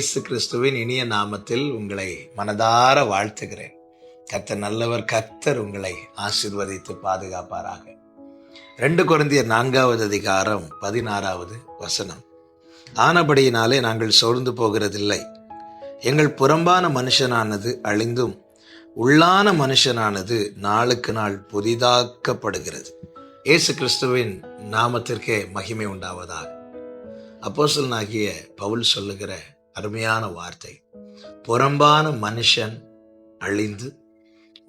இயேசு கிறிஸ்துவின் இனிய நாமத்தில் உங்களை மனதார வாழ்த்துகிறேன். கர்த்தர் நல்லவர். கர்த்தர் உங்களை ஆசீர்வதித்து பாதுகாப்பாராக. 2 கொரிந்தியர் 4வது அதிகாரம் 16வது வசனம். ஆனபடியினாலே நாங்கள் சோர்ந்து போகிறதில்லை. எங்கள் புறம்பான மனுஷனானது அழிந்தும் உள்ளான மனுஷனானது நாளுக்கு நாள் புதிதாக்கப்படுகிறது. இயேசு கிறிஸ்துவின் நாமத்திற்கே மகிமை உண்டாவதாக. அப்போஸ்தலனாகிய பவுல் சொல்லுகிற அருமையான வார்த்தை, புறம்பான மனுஷன் அழிந்து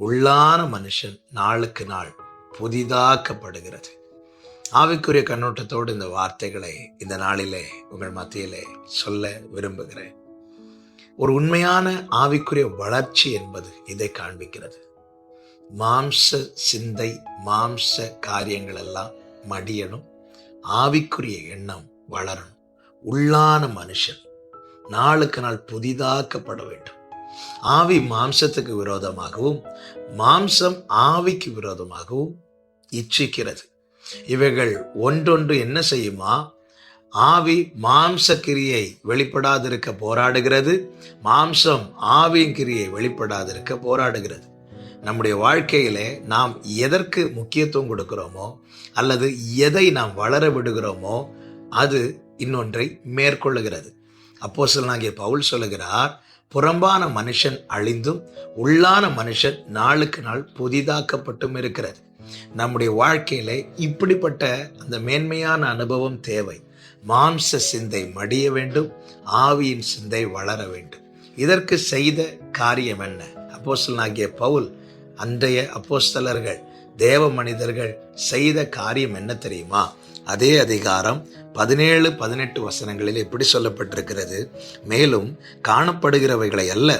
உள்ளான மனுஷன் நாளுக்கு நாள் புதிதாக்கப்படுகிறது. ஆவிக்குரிய கண்ணோட்டத்தோடு இந்த வார்த்தைகளை இந்த நாளிலே உங்கள் மத்தியிலே சொல்ல விரும்புகிறேன். ஒரு உண்மையான ஆவிக்குரிய வளர்ச்சி என்பது இதை காண்பிக்கிறது. மாம்ச சிந்தை, மாம்ச காரியங்கள் எல்லாம் மடியணும், ஆவிக்குரிய எண்ணம் வளரணும். உள்ளான மனுஷன் நாளுக்கு நாள் புதிதாக்கப்பட வேண்டும். ஆவி மாம்சத்துக்கு விரோதமாகவும் மாம்சம் ஆவிக்கு விரோதமாகவும் இச்சிக்கிறது. இவைகள் ஒன்றொன்று என்ன செய்யுமா? ஆவி மாம்ச கிரியை வெளிப்படாதிருக்க போராடுகிறது, மாம்சம் ஆவியின் கிரியை வெளிப்படாதிருக்க போராடுகிறது. நம்முடைய வாழ்க்கையிலே நாம் எதற்கு முக்கியத்துவம் கொடுக்கிறோமோ அல்லது எதை நாம் வளர விடுகிறோமோ அது இன்னொன்றை மேற்கொள்ளுகிறது. அப்போஸ்தலனாகிய பவுல் சொல்லுகிறார், புறம்பான மனுஷன் அழிந்தும் உள்ளான மனுஷன் நாளுக்கு நாள் புதிதாக்கப்பட்டும் இருக்கிறது. நம்முடைய வாழ்க்கையில இப்படிப்பட்ட அந்த மேன்மையான அனுபவம் தேவை. மாம்ச சிந்தை மடிய வேண்டும், ஆவியின் சிந்தை வளர வேண்டும். இதற்கு செய்த காரியம் என்ன? அப்போஸ்தலனாகிய பவுல், அன்றைய அப்போஸ்தலர்கள், தேவ மனிதர்கள் செய்த காரியம் என்ன தெரியுமா? அதே அதிகாரம் 17-18 வசனங்களில் எப்படி சொல்லப்பட்டிருக்கிறது? மேலும் காணப்படுகிறவைகளை அல்ல,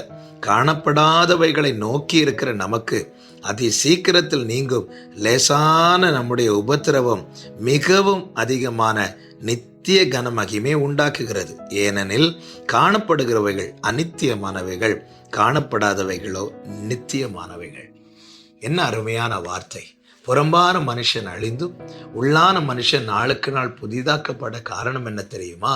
காணப்படாதவைகளை நோக்கி இருக்கிற நமக்கு அதி சீக்கிரத்தில் நீங்கும் லேசான நம்முடைய உபத்திரவம் மிகவும் அதிகமான நித்திய கனமகிமை உண்டாக்குகிறது. ஏனெனில் காணப்படுகிறவைகள் அநித்தியமானவைகள், காணப்படாதவைகளோ நித்தியமானவைகள். என்ன அருமையான வார்த்தை! புறம்பான மனுஷன் அழிந்தும் உள்ளான மனுஷன் நாளுக்கு நாள் புதிதாக்கப்பட காரணம் என்ன தெரியுமா?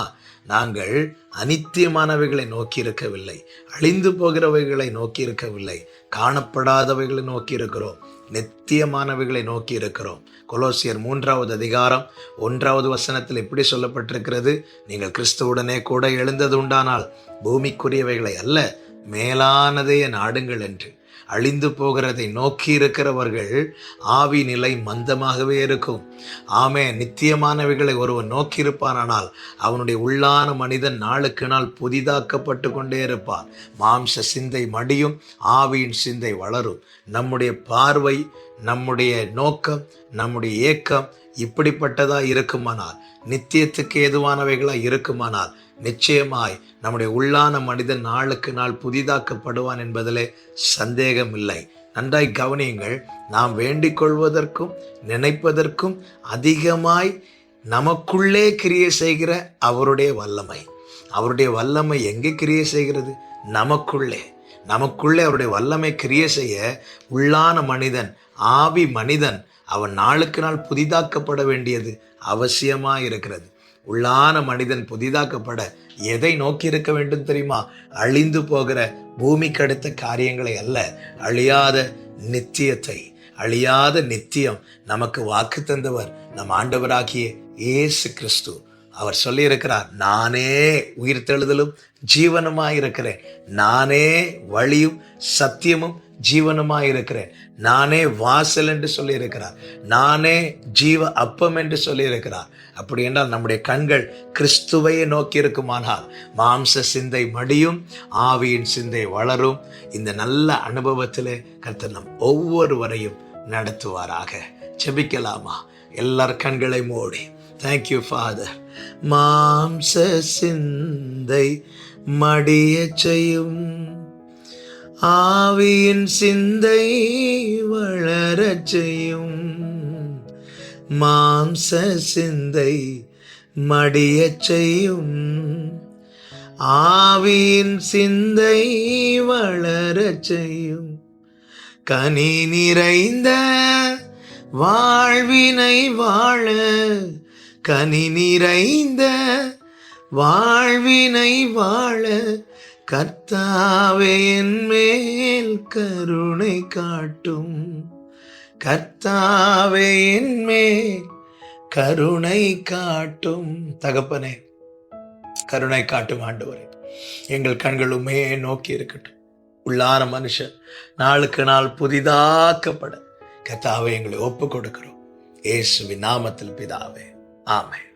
நாங்கள் அநித்தியமானவைகளை நோக்கி இருக்கவில்லை, அழிந்து போகிறவைகளை நோக்கி இருக்கவில்லை, காணப்படாதவைகளை நோக்கி இருக்கிறோம், நித்தியமானவைகளை நோக்கி இருக்கிறோம். கொலோசியர் 3வது அதிகாரம் 1வது வசனத்தில் இப்படி சொல்லப்பட்டிருக்கிறது, நீங்கள் கிறிஸ்துவுடனே கூட எழுந்தது உண்டானால் பூமிக்குரியவைகளை அல்ல, மேலானதையே நாடுங்கள் என்று. அழிந்து போகிறதை நோக்கி இருக்கிறவர்கள் ஆவி நிலை மந்தமாகவே இருக்கும். ஆமே, நித்தியமானவைகளை ஒருவன் நோக்கி இருப்பானால் அவனுடைய உள்ளான மனிதன் நாளுக்கு நாள் புதிதாக்கப்பட்டு கொண்டே இருப்பான். மாம்ச சிந்தை மடியும், ஆவியின் சிந்தை வளரும். நம்முடைய பார்வை, நம்முடைய நோக்கம், நம்முடைய ஏக்கம் இப்படிப்பட்டதா இருக்குமானால், நித்தியத்துக்கு ஏதுவானவைகளா இருக்குமானால், நிச்சயமாய் நம்முடைய உள்ளான மனிதன் நாளுக்கு நாள் புதிதாக்கப்படுவான் என்பதிலே சந்தேகம் இல்லை. நன்றாய் கவனியுங்கள். நாம் வேண்டிக் கொள்வதற்கும் நினைப்பதற்கும் அதிகமாய் நமக்குள்ளே கிரியை செய்கிற அவருடைய வல்லமை, அவருடைய வல்லமை எங்கே கிரியை செய்கிறது? நமக்குள்ளே. நமக்குள்ளே அவருடைய வல்லமை கிரியை செய்ய உள்ளான மனிதன், ஆவி மனிதன், அவன் நாளுக்கு நாள் புதிதாக்கப்பட வேண்டியது அவசியமாக இருக்கிறது. உள்ளான மனிதன் புதிதாக்கப்பட எதை நோக்கி இருக்க வேண்டும் தெரியுமா? அழிந்து போகிற பூமிக்கு அடுத்த காரியங்களை அல்ல, அழியாத நித்தியத்தை. அழியாத நித்தியம் நமக்கு வாக்கு தந்தவர் நம் ஆண்டவராகிய இயேசு கிறிஸ்து. அவர் சொல்லியிருக்கிறார், நானே உயிர்த்தெழுதலும் ஜீவனுமாயிருக்கிறேன், நானே வழியும் சத்தியமும் ஜீவனுமாயிருக்கிறேன், நானே வாசல் என்று சொல்லியிருக்கிறார், நானே ஜீவ அப்பம் என்று சொல்லியிருக்கிறார். அப்படி என்றால் நம்முடைய கண்கள் கிறிஸ்துவையே நோக்கி இருக்குமானால் மாம்ச சிந்தை மடியும், ஆவியின் சிந்தை வளரும். இந்த நல்ல அனுபவத்திலே கர்த்தர் நம் ஒவ்வொருவரையும் நடத்துவாராக. ஜெபிக்கலாமா? எல்லார் கண்களை மூடி. Thank you father. மாம்ச சிந்தை மடிய செய்யும், ஆவியின் சிந்தை வளரச் செய்யும். மாம்ச சிந்தை மடியச் செய்யும், ஆவியின் சிந்தை வளரச் செய்யும். கனி நிறைந்த வாழ்வினை வாழ, கனி நிறைந்த வாழ்வினை வாழ கர்த்தாவே என் மேல் கருணை காட்டும். கர்த்தாவே என் மேல் கருணை காட்டும். தகப்பனே, கருணை காட்டும் ஆண்டவரே. எங்கள் கண்கள் உம்மையே நோக்கி இருக்கட்டும். உள்ளான மனுஷன் நாளுக்கு நாள் புதிதாக்கப்பட கர்த்தாவே எங்களை ஒப்பு கொடுக்கிறோம். இயேசுவின் நாமத்தில் பிதாவே, ஆமென்.